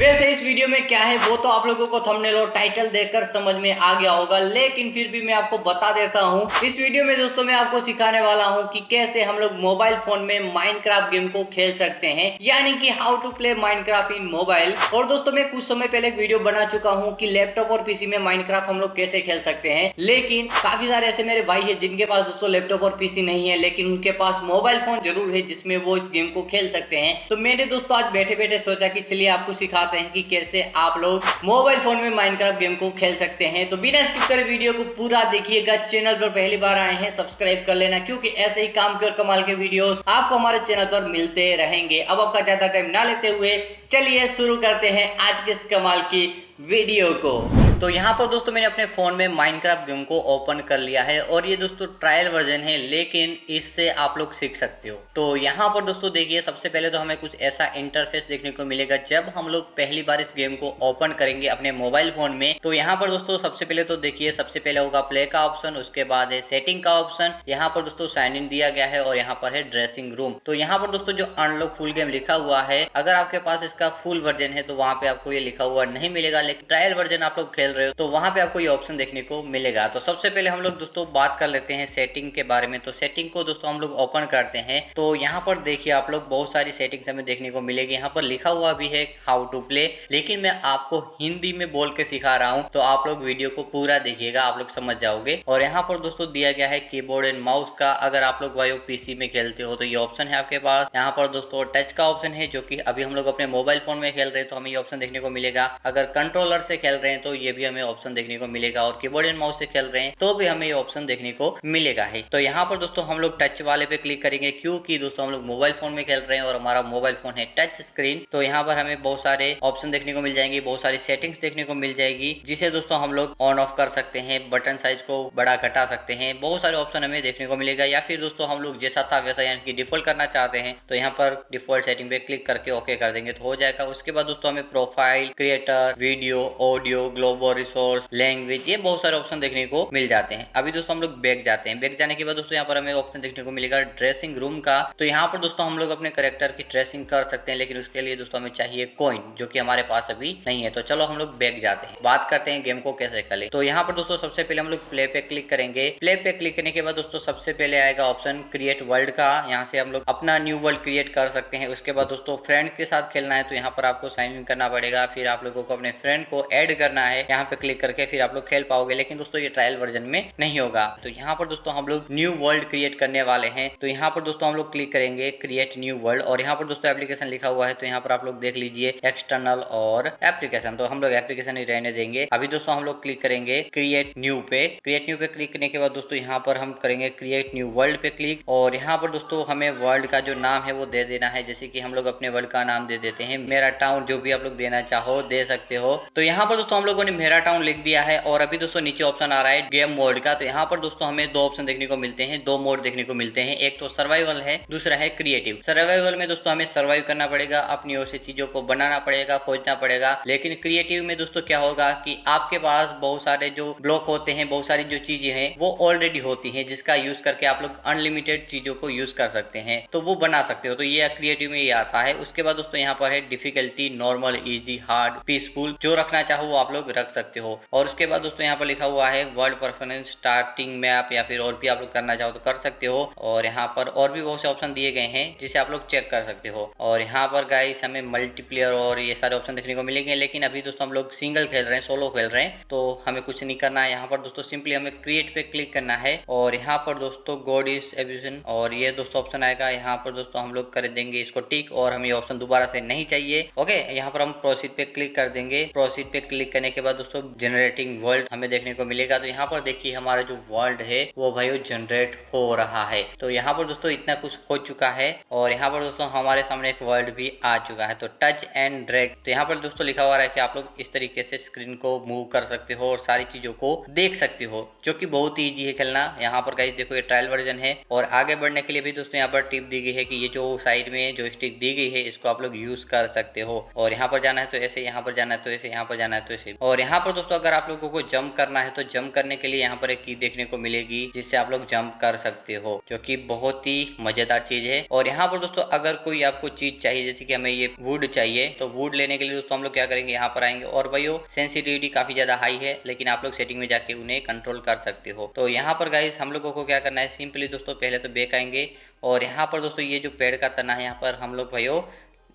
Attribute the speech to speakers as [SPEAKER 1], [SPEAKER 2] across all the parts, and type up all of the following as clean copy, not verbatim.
[SPEAKER 1] वैसे इस वीडियो में क्या है वो तो आप लोगों को थंबनेल और टाइटल देखकर समझ में आ गया होगा, लेकिन फिर भी मैं आपको बता देता हूँ। इस वीडियो में दोस्तों मैं आपको सिखाने वाला हूँ कि कैसे हम लोग मोबाइल फोन में माइनक्राफ्ट गेम को खेल सकते हैं, यानी कि how to play Minecraft in mobile. और दोस्तों मैं कुछ समय पहले एक वीडियो बना चुका हूँ कि लैपटॉप और पीसी में माइनक्राफ्ट हम लोग कैसे खेल सकते हैं, लेकिन काफी सारे ऐसे मेरे भाई है जिनके पास दोस्तों लैपटॉप और पीसी नहीं है, लेकिन उनके पास मोबाइल फोन जरूर है जिसमें वो इस गेम को खेल सकते हैं। तो मैंने दोस्तों आज बैठे बैठे सोचा कि चलिए आपको सिखाते हैं कि कैसे आप लोग मोबाइल फोन में माइनक्राफ्ट गेम को खेल सकते हैं। तो बिना स्किप करे वीडियो को पूरा देखिएगा। चैनल पर पहली बार आए हैं सब्सक्राइब कर लेना, क्योंकि ऐसे ही काम के और कमाल के वीडियोस आपको हमारे चैनल पर मिलते रहेंगे। अब आपका ज्यादा टाइम ना लेते हुए चलिए शुरू करते हैं आज के इस कमाल की वीडियो को। तो यहाँ पर दोस्तों मैंने अपने फ़ोन में माइनक्राफ्ट गेम को ओपन कर लिया है और ये दोस्तों ट्रायल वर्जन है, लेकिन इससे आप लोग सीख सकते हो। तो यहाँ पर दोस्तों देखिए, सबसे पहले तो हमें कुछ ऐसा इंटरफेस देखने को मिलेगा जब हम लोग पहली बार इस गेम को ओपन करेंगे अपने मोबाइल फ़ोन में। तो यहाँ पर दोस्तों सबसे पहले तो देखिए, सबसे पहले होगा प्ले का ऑप्शन, उसके बाद है सेटिंग का ऑप्शन। यहाँ पर दोस्तों साइन इन दिया गया है और यहाँ पर है ड्रेसिंग रूम। तो यहाँ पर दोस्तों जो अनलॉक फुल गेम लिखा हुआ है, अगर आपके पास इसका फुल वर्जन है तो वहाँ पे आपको ये लिखा हुआ नहीं मिलेगा, लेकिन ट्रायल वर्जन आप लोग खेल रहे हो तो वहां पे आपको ये ऑप्शन देखने को मिलेगा। तो सबसे पहले हम लोग दोस्तों बात कर लेते हैं सेटिंग के बारे में। तो सेटिंग को दोस्तों हम लोग ओपन करते हैं। तो यहाँ पर देखिए आप लोग बहुत सारी सेटिंग्स हमें देखने को मिलेगी। यहाँ पर लिखा हुआ भी है हाउ टू प्ले, लेकिन मैं आपको हिंदी में बोल के सिखा रहा हूँ, तो आप लोग वीडियो को पूरा देखिएगा, आप लोग समझ जाओगे। और यहाँ पर दोस्तों दिया गया है कीबोर्ड एंड माउस का। अगर आप लोग वायो पीसी में खेलते हो तो ये ऑप्शन है आपके पास। यहाँ पर दोस्तों टच का ऑप्शन है, जो कि अभी हम लोग अपने मोबाइल फोन में खेल रहे हैं तो हमें ये ऑप्शन देखने को मिलेगा। अगर कंट्रोलर से खेल रहे हैं तो ये भी हमें ऑप्शन देखने को मिलेगा, और कीबोर्ड एंड माउस से खेल रहे हैं तो भी हमें ये ऑप्शन देखने को मिलेगा है। तो यहाँ पर दोस्तों हम लोग टच वाले पे क्लिक करेंगे, क्योंकि दोस्तों हम लोग मोबाइल फोन में खेल रहे हैं और हमारा मोबाइल फोन है टच स्क्रीन। तो यहाँ पर हमें बहुत सारे ऑप्शन देखने को मिल जाएंगे, बहुत सारी सेटिंग्स देखने को मिल जाएगी, जिसे दोस्तों हम लोग ऑन ऑफ कर सकते हैं, बटन साइज को बड़ा घटा सकते हैं। बहुत सारे ऑप्शन हमें देखने को मिलेगा। या फिर दोस्तों हम लोग जैसा था वैसा यानी कि डिफॉल्ट करना चाहते हैं तो यहाँ पर डिफॉल्ट सेटिंग पे क्लिक करके ओके कर देंगे तो हो जाएगा। उसके बाद दोस्तों हमें profile, creator, video, audio, global resource, language, ये बहुत सारे ऑप्शन देखने को मिल जाते हैं। अभी दोस्तों हम लोग बैक जाते हैं। बैक जाने के बाद दोस्तों यहाँ पर हमें ऑप्शन देखने को मिलेगा ड्रेसिंग रूम का। तो यहाँ पर दोस्तों हम लोग अपने कैरेक्टर की ड्रेसिंग कर सकते हैं, लेकिन उसके लिए दोस्तों हमें चाहिए कॉइन, जो कि हमारे पास अभी नहीं है। तो चलो हम लोग बैक जाते हैं, बात करते हैं गेम को कैसे खेलें। तो यहाँ पर दोस्तों सबसे पहले हम लोग प्ले पे क्लिक करेंगे। प्ले पे क्लिक करने के बाद दोस्तों सबसे पहले आएगा ऑप्शन क्रिएट वर्ल्ड का। यहाँ से हम लोग अपना न्यू वर्ल्ड क्रिएट कर सकते हैं। उसके बाद दोस्तों फ्रेंड के साथ खेलना है तो यहाँ पर आपको साइन इन करना पड़ेगा, फिर आप लोगों को अपने फ्रेंड को ऐड करना है। यहाँ पे क्लिक करके फिर आप लोग खेल पाओगे, लेकिन दोस्तों ये ट्रायल वर्जन में नहीं होगा। तो यहाँ पर दोस्तों हम लोग न्यू वर्ल्ड क्रिएट करने वाले हैं। तो यहाँ पर दोस्तों हम लोग क्लिक करेंगे क्रिएट न्यू वर्ल्ड, और यहाँ पर दोस्तों एप्लीकेशन लिखा हुआ है तो यहाँ पर आप लोग देख लीजिए एक्सटर्नल और एप्लीकेशन। तो हम लोग एप्लीकेशन ही रहने देंगे। अभी दोस्तों हम लोग क्लिक करेंगे क्रिएट न्यू पे। क्रिएट न्यू पे क्लिक करने के बाद दोस्तों यहाँ पर हम करेंगे क्रिएट न्यू वर्ल्ड पे क्लिक, और यहाँ पर दोस्तों हमें वर्ल्ड का जो नाम है वो दे देना है। जैसे कि हम लोग अपने वर्ल्ड का नाम दे देते हैं मेरा टाउन, जो भी आप लोग देना चाहो दे सकते हो। तो यहाँ पर दोस्तों हम लोगों ने मेरा टाउन लिख दिया है। और अभी दोस्तों नीचे ऑप्शन आ रहा है गेम मोड का। तो यहाँ पर दोस्तों हमें दो ऑप्शन देखने को मिलते हैं, दो मोड देखने को मिलते हैं। एक तो सर्वाइवल है, दूसरा है क्रिएटिव। सर्वाइवल में दोस्तों हमें सर्वाइव करना पड़ेगा, अपनी ओर से चीजों को बनाना पड़ेगा, खोजना पड़ेगा। लेकिन क्रिएटिव में दोस्तों क्या होगा कि आपके पास बहुत सारे जो ब्लॉक होते हैं, बहुत सारी जो चीजें हैं वो ऑलरेडी होती हैं, जिसका यूज करके आप लोग अनलिमिटेड चीजों को यूज कर सकते हैं, तो वो बना सकते हो। तो ये क्रिएटिव में ये आता है। उसके बाद दोस्तों यहाँ पर है difficulty, normal, easy, hard, peaceful, जो रखना चाहो वो आप लोग रख सकते हो। और उसके बाद दोस्तों यहाँ पर लिखा हुआ है वर्ल्ड परफॉर्मेंस, स्टार्टिंग मैप, या फिर और भी आप लोग करना चाहो तो कर सकते हो। और यहाँ पर और भी बहुत से ऑप्शन दिए गए हैं जिसे आप लोग चेक कर सकते हो। और यहाँ पर गाइस हमें मल्टीप्लेयर और ये सारे ऑप्शन देखने को मिलेंगे, लेकिन अभी दोस्तों हम लोग सिंगल खेल रहे हैं, सोलो खेल रहे हैं, तो हमें कुछ नहीं करना है। यहाँ पर दोस्तों सिंपली हमें क्रिएट पे क्लिक करना है, और यहाँ पर दोस्तों गॉड इज एब्यूशन, और ये दोस्तों ऑप्शन आएगा। यहाँ पर दोस्तों हम लोग कर देंगे इसको टिक, और हमें ऑप्शन दोबारा से नहीं चाहिए। ओके, यहाँ पर हम प्रोसीड पे क्लिक कर देंगे। प्रोसीड पे क्लिक करने के बाद दोस्तों जनरेटिंग वर्ल्ड हमें देखने को मिलेगा। तो यहाँ पर देखिए हमारा जो वर्ल्ड है वो भाई जनरेट हो रहा है। तो यहाँ पर दोस्तों इतना कुछ हो चुका है, और यहाँ पर दोस्तों हमारे सामने एक वर्ल्ड भी आ चुका है। तो टच एंड ड्रैग, तो यहाँ पर दोस्तों लिखा हुआ है कि आप लोग इस तरीके से स्क्रीन को मूव कर सकते हो और सारी चीजों को देख सकते हो, जो कि बहुत ही ईजी है खेलना। यहाँ पर गाइस देखो ये ट्रायल वर्जन है, और आगे बढ़ने के लिए भी दोस्तों यहाँ पर टिप दी गई है कि ये जो साइड में जो स्टिक दी गई है इसको आप लोग यूज कर कर सकते हो। और यहाँ पर जाना है तो ऐसे, यहाँ पर जाना है तो ऐसे, यहाँ पर जाना है तो ऐसे। और यहाँ पर दोस्तों अगर आप लोगों को जंप करना है तो जंप करने के लिए यहाँ पर एक की देखने को मिलेगी जिससे आप लोग जंप कर सकते हो, जो कि बहुत ही मजेदार चीज है। और यहाँ पर दोस्तों अगर कोई आपको चीज चाहिए, जैसे कि हमें ये वुड चाहिए, तो वुड लेने के लिए दोस्तों हम लोग क्या करेंगे, यहाँ पर आएंगे। और भाई सेंसिटिविटी काफी ज्यादा हाई है, लेकिन आप लोग सेटिंग में जाके उन्हें कंट्रोल कर सकते हो। तो यहाँ पर गाइस हम लोगों को क्या करना है, सिंपली दोस्तों पहले तो बैक आएंगे और यहाँ पर दोस्तों ये जो पेड़ का तना है यहाँ पर हम लोग भाइयों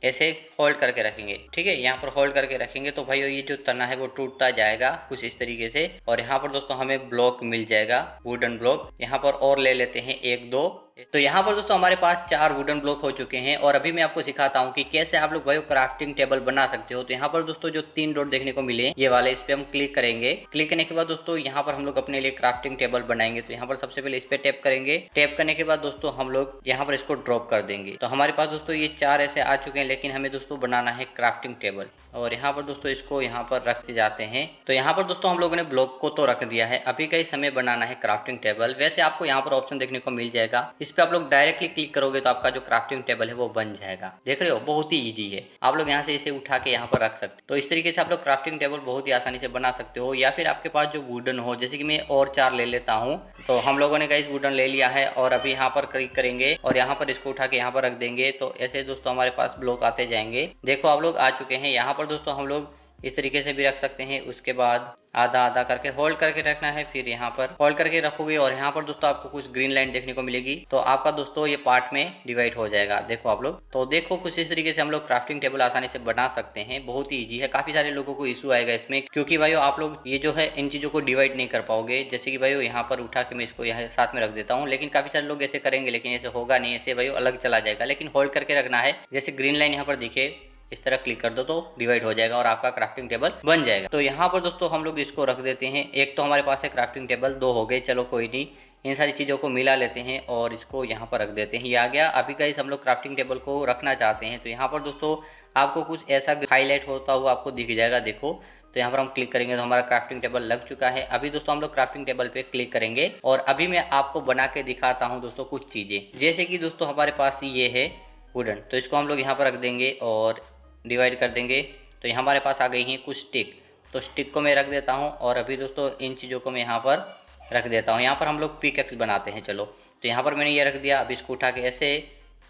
[SPEAKER 1] ऐसे होल्ड करके रखेंगे। ठीक है, यहाँ पर होल्ड करके रखेंगे तो भाई ये जो तना है वो टूटता जाएगा कुछ इस तरीके से। और यहाँ पर दोस्तों हमें ब्लॉक मिल जाएगा, वुडन ब्लॉक। यहाँ पर और ले लेते हैं 1 2। तो यहाँ पर दोस्तों हमारे पास 4 वुडन ब्लॉक हो चुके हैं। और अभी मैं आपको सिखाता हूँ कि कैसे आप लोग भाई क्राफ्टिंग टेबल बना सकते हो। तो यहाँ पर दोस्तों जो 3 डॉट देखने को मिले ये वाले, इस पे हम क्लिक करेंगे। क्लिक करने के बाद दोस्तों यहाँ पर हम लोग अपने लिए क्राफ्टिंग टेबल बनाएंगे। तो यहाँ पर सबसे पहले इस पे टैप करेंगे। टैप करने के बाद दोस्तों हम लोग यहाँ पर इसको ड्रॉप कर देंगे। तो हमारे पास दोस्तों ये 4 ऐसे आ चुके हैं, लेकिन हमें दोस्तों बनाना है क्राफ्टिंग टेबल। और यहाँ पर दोस्तों इसको यहाँ पर रखते जाते हैं। तो यहाँ पर दोस्तों हम लोगों ने ब्लॉक को तो रख दिया है, अभी का इस समय बनाना है क्राफ्टिंग टेबल। वैसे आपको यहाँ पर ऑप्शन देखने को मिल जाएगा, इस पे आप लोग डायरेक्टली क्लिक करोगे तो आपका जो क्राफ्टिंग टेबल है वो बन जाएगा। देख रहे हो, बहुत ही ईजी है। आप लोग यहाँ से इसे उठा के यहाँ पर रख सकते हो। तो इस तरीके से आप लोग क्राफ्टिंग टेबल बहुत ही आसानी से बना सकते हो। या फिर आपके पास जो वुडन हो, जैसे कि मैं और 4 ले लेता हूँ। तो हम लोगों ने गाइस वुडन ले लिया है और अभी यहाँ पर क्लिक करेंगे और यहाँ पर इसको उठा के यहाँ पर रख देंगे। तो ऐसे दोस्तों हमारे पास ब्लॉक आते जाएंगे। देखो आप लोग आ चुके हैं। यहाँ पर दोस्तों हम लोग इस तरीके से भी रख सकते हैं। उसके बाद आधा आधा करके होल्ड करके रखना है, फिर यहाँ पर होल्ड करके रखोगे और यहाँ पर दोस्तों आपको कुछ ग्रीन लाइन देखने को मिलेगी। तो आपका दोस्तों ये पार्ट में डिवाइड हो जाएगा। देखो आप लोग, तो देखो कुछ इस तरीके से हम लोग क्राफ्टिंग टेबल आसानी से बना सकते हैं। बहुत ही ईजी है। काफी सारे लोगों को इशू आएगा इसमें, क्योंकि भाई आप लोग ये जो है इन चीजों को डिवाइड नहीं कर पाओगे। जैसे कि भाई यहाँ पर उठा के मैं इसको यहाँ साथ में रख देता हूँ, लेकिन काफी सारे लोग ऐसे करेंगे, लेकिन ऐसे होगा नहीं। ऐसे भाई अलग चला जाएगा, लेकिन होल्ड करके रखना है। जैसे ग्रीन लाइन यहाँ पर दिखे, इस तरह क्लिक कर दो तो डिवाइड हो जाएगा और आपका क्राफ्टिंग टेबल बन जाएगा। तो यहाँ पर दोस्तों हम लोग इसको रख देते हैं। एक तो हमारे पास है क्राफ्टिंग टेबल, 2 हो गए। चलो कोई नहीं, इन सारी चीज़ों को मिला लेते हैं और इसको यहाँ पर रख देते हैं। ये आ गया। अभी गाइस हम लोग क्राफ्टिंग टेबल को रखना चाहते हैं। तो यहाँ पर दोस्तों आपको कुछ ऐसा हाईलाइट होता हुआ आपको दिख जाएगा। देखो, तो यहाँ पर हम क्लिक करेंगे तो हमारा क्राफ्टिंग टेबल लग चुका है। अभी दोस्तों हम लोग क्राफ्टिंग टेबल पे क्लिक करेंगे और अभी मैं आपको बना के दिखाता हूँ दोस्तों कुछ चीज़ें। जैसे कि दोस्तों हमारे पास ये है वुडन, तो इसको हम लोग यहाँ पर रख देंगे और डिवाइड कर देंगे। तो यहाँ हमारे पास आ गई हैं कुछ स्टिक। तो स्टिक को मैं रख देता हूँ और अभी दोस्तों इन चीज़ों को मैं यहाँ पर रख देता हूँ। यहाँ पर हम लोग पिकैक्स बनाते हैं। चलो, तो यहाँ पर मैंने ये रख दिया। अब इसको उठा के ऐसे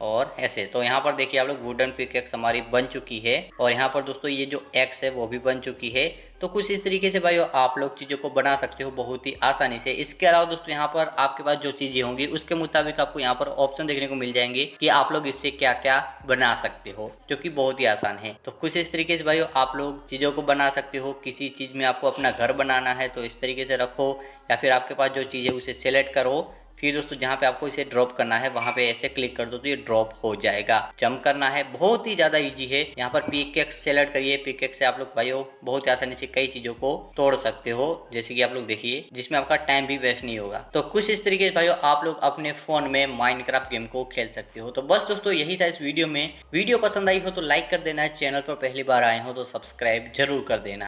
[SPEAKER 1] और ऐसे, तो यहाँ पर देखिए आप लोग वुडन पिकैक्स हमारी बन चुकी है। और यहाँ पर दोस्तों ये जो एक्स है वो भी बन चुकी है। तो कुछ इस तरीके से भाई आप लोग चीज़ों को बना सकते हो बहुत ही आसानी से। इसके अलावा दोस्तों यहाँ पर आपके पास जो चीज़ें होंगी उसके मुताबिक आपको यहाँ पर ऑप्शन देखने को मिल जाएंगे कि आप लोग इससे क्या क्या बना सकते हो, जो कि बहुत ही आसान है। तो कुछ इस तरीके से भाई आप लोग चीज़ों को बना सकते हो। किसी चीज़ में आपको अपना घर बनाना है तो इस तरीके से रखो, या फिर आपके पास जो चीज़ है उसे सेलेक्ट करो। फिर दोस्तों जहाँ पे आपको इसे ड्रॉप करना है वहाँ पे ऐसे क्लिक कर दो तो ये ड्रॉप हो जाएगा। जंप करना है, बहुत ही ज़्यादा इजी है। यहाँ पर पिकैक्स सेलेक्ट करिए। पिकैक्स से आप लोग भाइयों बहुत ही आसानी से कई चीज़ों को तोड़ सकते हो, जैसे कि आप लोग देखिए, जिसमें आपका टाइम भी वेस्ट नहीं होगा। तो कुछ इस तरीके से भाइयों आप लोग अपने फ़ोन में माइनक्राफ्ट गेम को खेल सकते हो। तो बस दोस्तों यही था इस वीडियो में। वीडियो पसंद आई हो तो लाइक कर देना, चैनल पर पहली बार आए हो तो सब्सक्राइब जरूर कर देना।